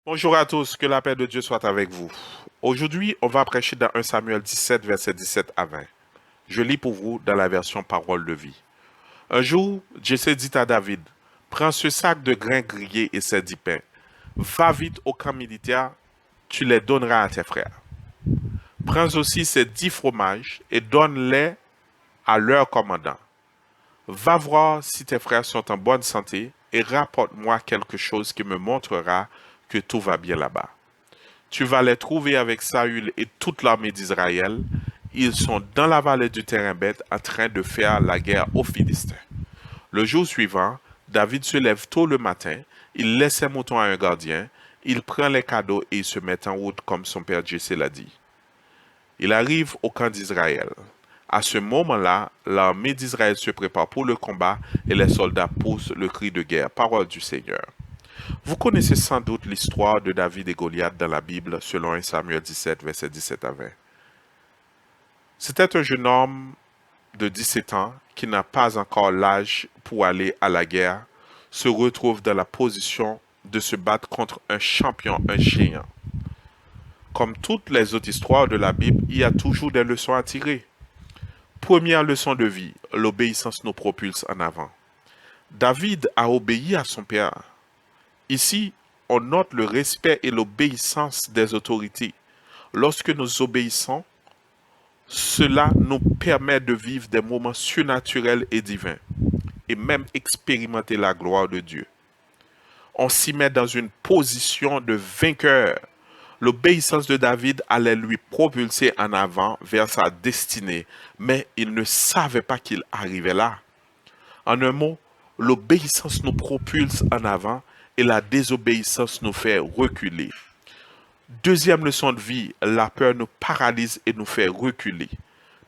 Bonjour à tous, que la paix de Dieu soit avec vous. Aujourd'hui, on va prêcher dans 1 Samuel 17, versets 17 à 20. Je lis pour vous dans la version Parole de vie. Un jour, Jessé dit à David, prends ce sac de grains grillés et ces 10 pains. Va vite au camp militaire, tu les donneras à tes frères. Prends aussi ces 10 fromages et donne-les à leur commandant. Va voir si tes frères sont en bonne santé et rapporte-moi quelque chose qui me montrera que tout va bien là-bas. Tu vas les trouver avec Saül et toute l'armée d'Israël. Ils sont dans la vallée du terrain bête en train de faire la guerre aux Philistins. Le jour suivant, David se lève tôt le matin, il laisse ses moutons à un gardien, il prend les cadeaux et il se met en route comme son père Jessé l'a dit. Il arrive au camp d'Israël. À ce moment-là, l'armée d'Israël se prépare pour le combat et les soldats poussent le cri de guerre. Parole du Seigneur. Vous connaissez sans doute l'histoire de David et Goliath dans la Bible selon 1 Samuel 17, versets 17 à 20. C'était un jeune homme de 17 ans qui n'a pas encore l'âge pour aller à la guerre, se retrouve dans la position de se battre contre un champion, un géant. Comme toutes les autres histoires de la Bible, il y a toujours des leçons à tirer. Première leçon de vie, l'obéissance nous propulse en avant. David a obéi à son père. Ici, on note le respect et l'obéissance des autorités. Lorsque nous obéissons, cela nous permet de vivre des moments surnaturels et divins, et même expérimenter la gloire de Dieu. On s'y met dans une position de vainqueur. L'obéissance de David allait lui propulser en avant vers sa destinée, mais il ne savait pas qu'il arrivait là. En un mot, l'obéissance nous propulse en avant et la désobéissance nous fait reculer. Deuxième leçon de vie, la peur nous paralyse et nous fait reculer.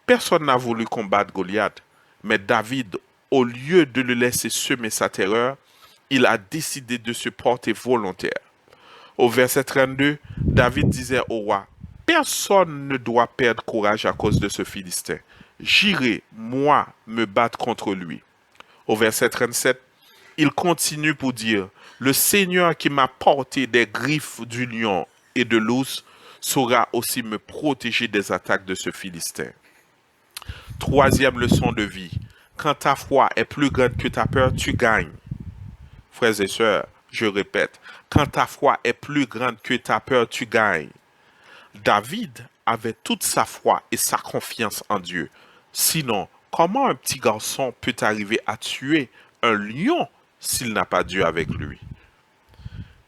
Personne n'a voulu combattre Goliath, mais David, au lieu de le laisser semer sa terreur, il a décidé de se porter volontaire. Au verset 32, David disait au roi, personne ne doit perdre courage à cause de ce Philistin. J'irai, moi, me battre contre lui. Au verset 37, il continue pour dire, le Seigneur qui m'a porté des griffes du lion et de l'ours saura aussi me protéger des attaques de ce Philistin. Troisième leçon de vie, quand ta foi est plus grande que ta peur, tu gagnes. Frères et sœurs, je répète, quand ta foi est plus grande que ta peur, tu gagnes. David avait toute sa foi et sa confiance en Dieu. Sinon, comment un petit garçon peut arriver à tuer un lion s'il n'a pas Dieu avec lui?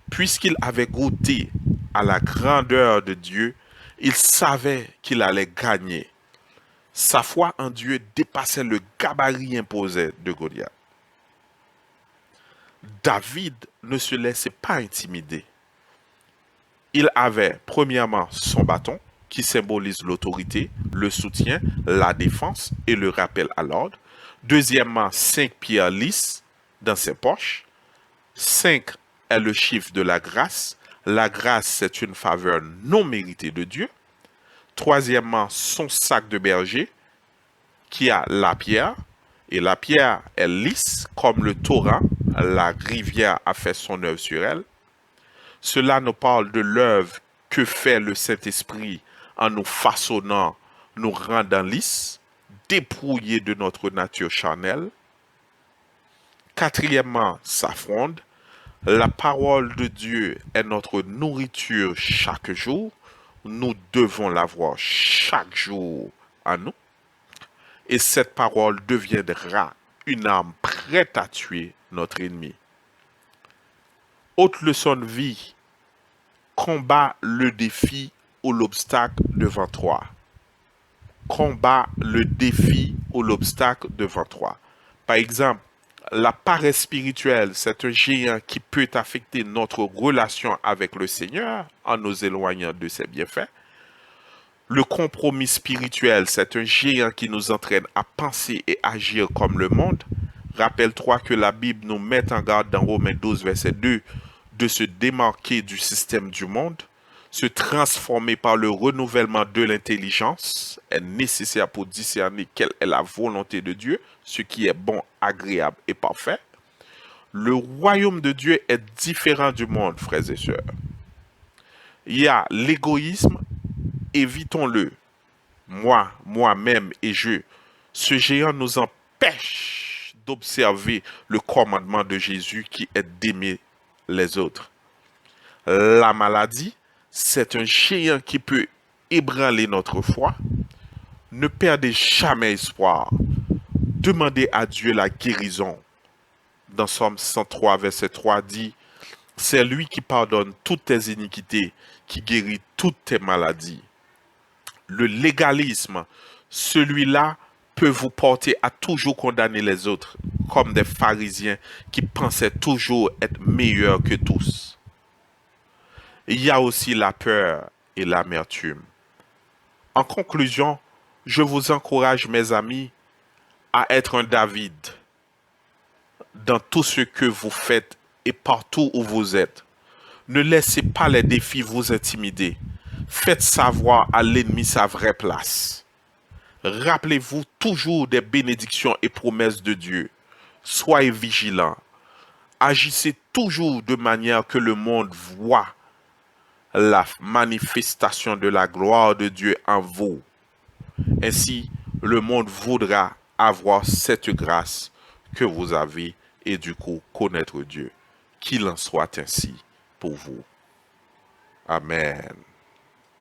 Puisqu'il avait goûté à la grandeur de Dieu, il savait qu'il allait gagner. Sa foi en Dieu dépassait le gabarit imposé de Goliath. David ne se laissait pas intimider. Il avait premièrement son bâton, qui symbolise l'autorité, le soutien, la défense et le rappel à l'ordre. Deuxièmement, 5 pierres lisses dans ses poches. 5 est le chiffre de la grâce. La grâce, c'est une faveur non méritée de Dieu. Troisièmement, son sac de berger, qui a la pierre. Et la pierre est lisse, comme le torrent. La rivière a fait son œuvre sur elle. Cela nous parle de l'œuvre que fait le Saint-Esprit en nous façonnant, nous rendant lisses, dépouillés de notre nature charnelle. Quatrièmement, sa fronde. La parole de Dieu est notre nourriture chaque jour. Nous devons l'avoir chaque jour à nous. Et cette parole deviendra une arme prête à tuer notre ennemi. Autre leçon de vie, combat le défi ou l'obstacle devant toi. Combat le défi ou l'obstacle devant toi. Par exemple, la paresse spirituelle, c'est un géant qui peut affecter notre relation avec le Seigneur en nous éloignant de ses bienfaits. Le compromis spirituel, c'est un géant qui nous entraîne à penser et agir comme le monde. Rappelle-toi que la Bible nous met en garde dans Romains 12, verset 2, de se démarquer du système du monde. Se transformer par le renouvellement de l'intelligence est nécessaire pour discerner quelle est la volonté de Dieu, ce qui est bon, agréable et parfait. Le royaume de Dieu est différent du monde, frères et sœurs. Il y a l'égoïsme, évitons-le. Moi, moi-même et je. Ce géant nous empêche d'observer le commandement de Jésus qui est d'aimer les autres. La maladie, c'est un géant qui peut ébranler notre foi. Ne perdez jamais espoir. Demandez à Dieu la guérison. Dans Somme 103, verset 3 dit, c'est lui qui pardonne toutes tes iniquités, qui guérit toutes tes maladies. Le légalisme, celui-là peut vous porter à toujours condamner les autres, comme des pharisiens qui pensaient toujours être meilleurs que tous. Il y a aussi la peur et l'amertume. En conclusion, je vous encourage, mes amis, à être un David dans tout ce que vous faites et partout où vous êtes. Ne laissez pas les défis vous intimider. Faites savoir à l'ennemi sa vraie place. Rappelez-vous toujours des bénédictions et promesses de Dieu. Soyez vigilants. Agissez toujours de manière que le monde voit la manifestation de la gloire de Dieu en vous. Ainsi, le monde voudra avoir cette grâce que vous avez et du coup connaître Dieu. Qu'il en soit ainsi pour vous. Amen.